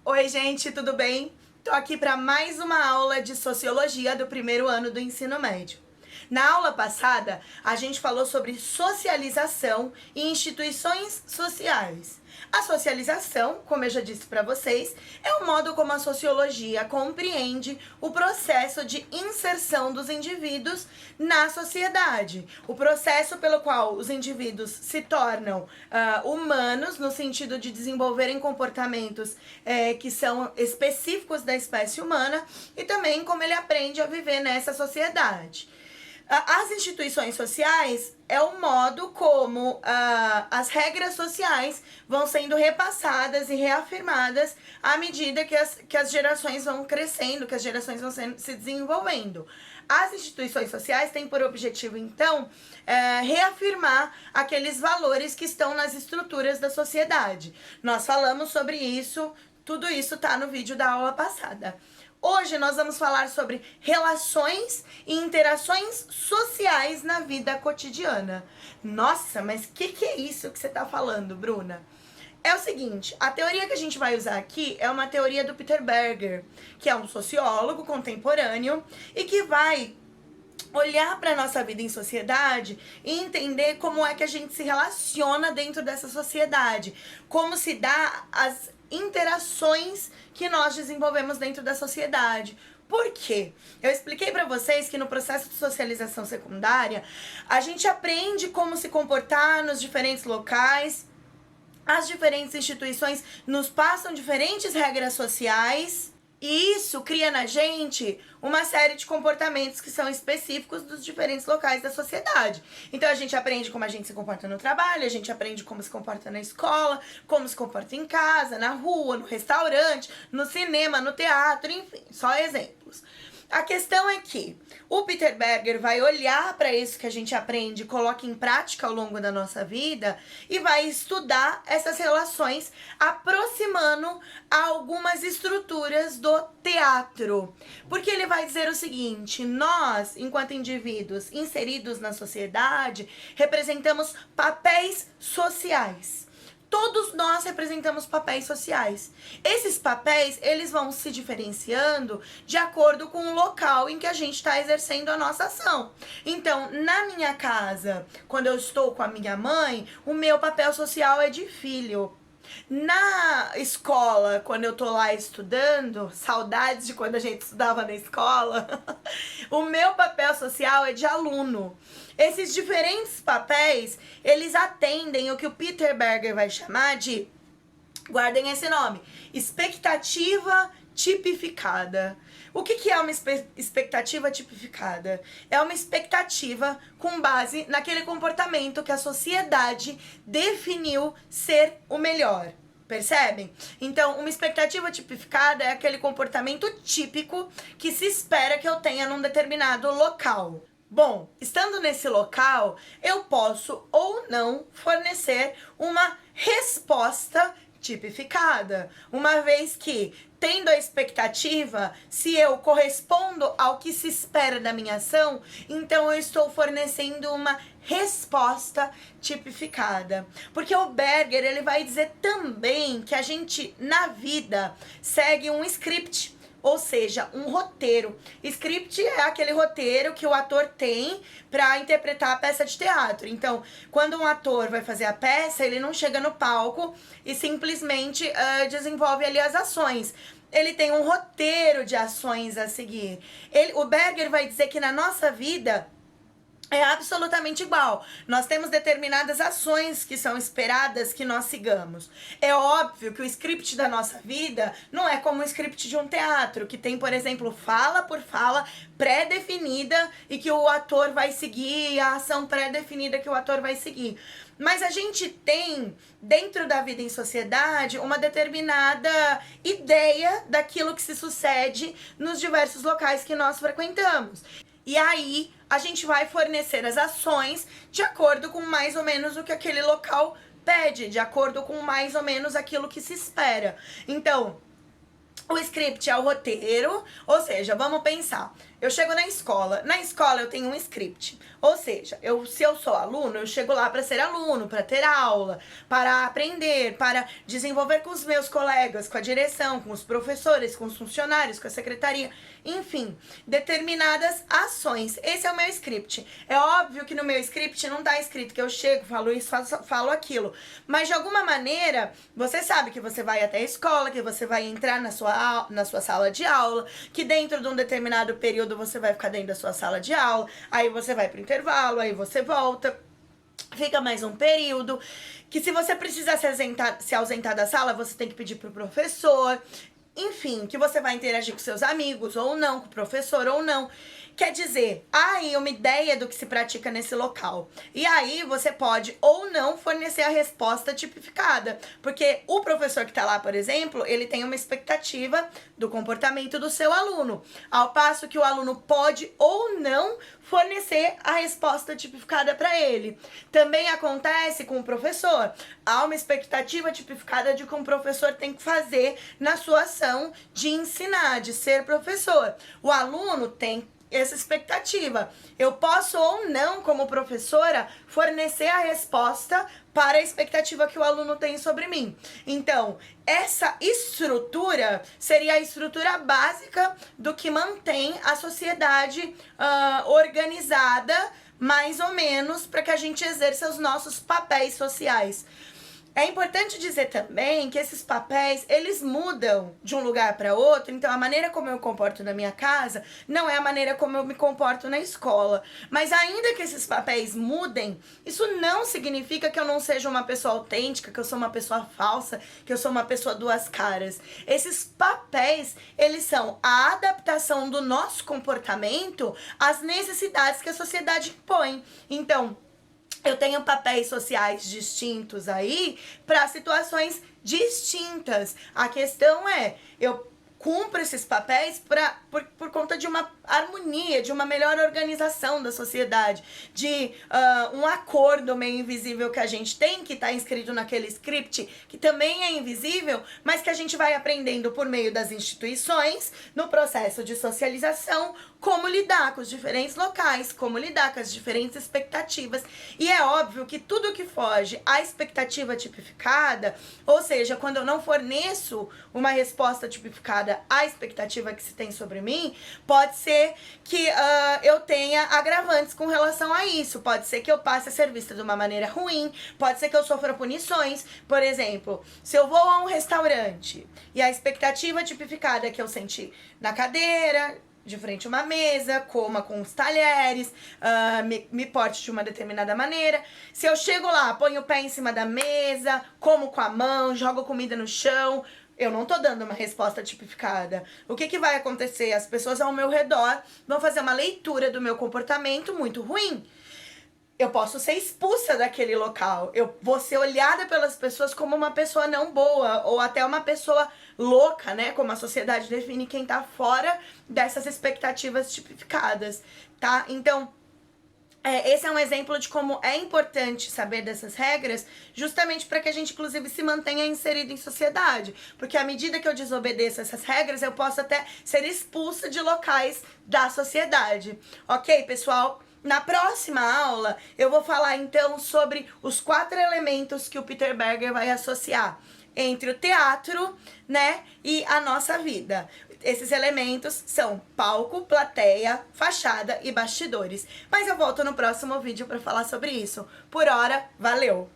Oi gente, tudo bem? Tô aqui para mais uma aula de Sociologia do primeiro ano do ensino médio. Na aula passada, a gente falou sobre socialização e instituições sociais. A socialização, como eu já disse para vocês, é o modo como a sociologia compreende o processo de inserção dos indivíduos na sociedade. O processo pelo qual os indivíduos se tornam humanos, no sentido de desenvolverem comportamentos que são específicos da espécie humana, e também como ele aprende a viver nessa sociedade. As instituições sociais é o modo como as regras sociais vão sendo repassadas e reafirmadas à medida que as gerações vão crescendo, que as gerações vão se desenvolvendo. As instituições sociais têm por objetivo, então, reafirmar aqueles valores que estão nas estruturas da sociedade. Nós falamos sobre isso, tudo isso está no vídeo da aula passada. Hoje nós vamos falar sobre relações e interações sociais na vida cotidiana. Nossa, mas que é isso que você está falando, Bruna? É o seguinte, a teoria que a gente vai usar aqui é uma teoria do Peter Berger, que é um sociólogo contemporâneo e que vai olhar para a nossa vida em sociedade e entender como é que a gente se relaciona dentro dessa sociedade, como se dá as interações que nós desenvolvemos dentro da sociedade. Por quê? Eu expliquei para vocês que no processo de socialização secundária, a gente aprende como se comportar nos diferentes locais, as diferentes instituições nos passam diferentes regras sociais, e isso cria na gente uma série de comportamentos que são específicos dos diferentes locais da sociedade. Então a gente aprende como a gente se comporta no trabalho, a gente aprende como se comporta na escola, como se comporta em casa, na rua, no restaurante, no cinema, no teatro, enfim, só exemplos. A questão é que o Peter Berger vai olhar para isso que a gente aprende e coloca em prática ao longo da nossa vida e vai estudar essas relações aproximando algumas estruturas do teatro. Porque ele vai dizer o seguinte: nós, enquanto indivíduos inseridos na sociedade, representamos papéis sociais. Todos nós representamos papéis sociais. Esses papéis, eles vão se diferenciando de acordo com o local em que a gente está exercendo a nossa ação. Então, na minha casa, quando eu estou com a minha mãe, o meu papel social é de filho. Na escola, quando eu tô lá estudando, saudades de quando a gente estudava na escola, o meu papel social é de aluno. Esses diferentes papéis, eles atendem o que o Peter Berger vai chamar de, guardem esse nome, expectativa tipificada. O que é uma expectativa tipificada? É uma expectativa com base naquele comportamento que a sociedade definiu ser o melhor. Percebem? Então, uma expectativa tipificada é aquele comportamento típico que se espera que eu tenha num determinado local. Bom, estando nesse local, eu posso ou não fornecer uma resposta tipificada, uma vez que, tendo a expectativa, se eu correspondo ao que se espera da minha ação, então eu estou fornecendo uma resposta tipificada. Porque o Berger, ele vai dizer também que a gente, na vida, segue um script, ou seja, um roteiro. Script é aquele roteiro que o ator tem para interpretar a peça de teatro. Então, quando um ator vai fazer a peça, ele não chega no palco e simplesmente desenvolve ali as ações. Ele tem um roteiro de ações a seguir. O Berger vai dizer que na nossa vida é absolutamente igual. Nós temos determinadas ações que são esperadas que nós sigamos. É óbvio que o script da nossa vida não é como o script de um teatro, que tem, por exemplo, fala por fala pré-definida e que o ator vai seguir, a ação pré-definida que o ator vai seguir. Mas a gente tem, dentro da vida em sociedade, uma determinada ideia daquilo que se sucede nos diversos locais que nós frequentamos. E aí, a gente vai fornecer as ações de acordo com mais ou menos o que aquele local pede, de acordo com mais ou menos aquilo que se espera. Então, o script é o roteiro, ou seja, vamos pensar. eu chego na escola. Na escola eu tenho um script. Ou seja, se eu sou aluno, eu chego lá para ser aluno, para ter aula, para aprender, para desenvolver com os meus colegas, com a direção, com os professores, com os funcionários, com a secretaria, enfim, determinadas ações. Esse é o meu script. É óbvio que no meu script não tá escrito que eu chego, falo isso, falo aquilo. Mas de alguma maneira, você sabe que você vai até a escola, que você vai entrar na sua sala de aula, que dentro de um determinado período você vai ficar dentro da sua sala de aula, aí você vai pro intervalo, aí você volta, fica mais um período, que se você precisar se ausentar da sala, você tem que pedir pro professor, enfim, que você vai interagir com seus amigos ou não, com o professor ou não. Quer dizer, há aí uma ideia do que se pratica nesse local. E aí você pode ou não fornecer a resposta tipificada. Porque o professor que está lá, por exemplo, ele tem uma expectativa do comportamento do seu aluno. Ao passo que o aluno pode ou não fornecer a resposta tipificada para ele. Também acontece com o professor. Há uma expectativa tipificada de que um professor tem que fazer na sua ação de ensinar, de ser professor. O aluno tem essa expectativa. Eu posso ou não, como professora, fornecer a resposta para a expectativa que o aluno tem sobre mim. Então, essa estrutura seria a estrutura básica do que mantém a sociedade organizada, mais ou menos, para que a gente exerça os nossos papéis sociais. É importante dizer também que esses papéis, eles mudam de um lugar para outro, então a maneira como eu me comporto na minha casa não é a maneira como eu me comporto na escola. Mas ainda que esses papéis mudem, isso não significa que eu não seja uma pessoa autêntica, que eu sou uma pessoa falsa, que eu sou uma pessoa duas caras. Esses papéis, eles são a adaptação do nosso comportamento às necessidades que a sociedade impõe. Então, eu tenho papéis sociais distintos aí para situações distintas. A questão é, eu cumpro esses papéis por conta de uma harmonia, de uma melhor organização da sociedade, de um acordo meio invisível que a gente tem, que está inscrito naquele script, que também é invisível, mas que a gente vai aprendendo por meio das instituições, no processo de socialização, como lidar com os diferentes locais, como lidar com as diferentes expectativas. E é óbvio que tudo que foge à expectativa tipificada, ou seja, quando eu não forneço uma resposta tipificada à expectativa que se tem sobre mim, pode ser que eu tenha agravantes com relação a isso. Pode ser que eu passe a ser vista de uma maneira ruim, pode ser que eu sofra punições. Por exemplo, se eu vou a um restaurante e a expectativa tipificada é que eu sente na cadeira, de frente a uma mesa, coma com os talheres, me porte de uma determinada maneira. Se eu chego lá, ponho o pé em cima da mesa, como com a mão, jogo comida no chão, eu não tô dando uma resposta tipificada. O que vai acontecer? As pessoas ao meu redor vão fazer uma leitura do meu comportamento muito ruim. Eu posso ser expulsa daquele local. Eu vou ser olhada pelas pessoas como uma pessoa não boa, ou até uma pessoa louca, né? Como a sociedade define quem tá fora dessas expectativas tipificadas, tá? Então, esse é um exemplo de como é importante saber dessas regras, justamente para que a gente, inclusive, se mantenha inserido em sociedade. Porque à medida que eu desobedeço essas regras, eu posso até ser expulsa de locais da sociedade. Ok, pessoal? Na próxima aula, eu vou falar então sobre os 4 elementos que o Peter Berger vai associar entre o teatro, né, e a nossa vida. Esses elementos são palco, plateia, fachada e bastidores. Mas eu volto no próximo vídeo para falar sobre isso. Por hora, valeu!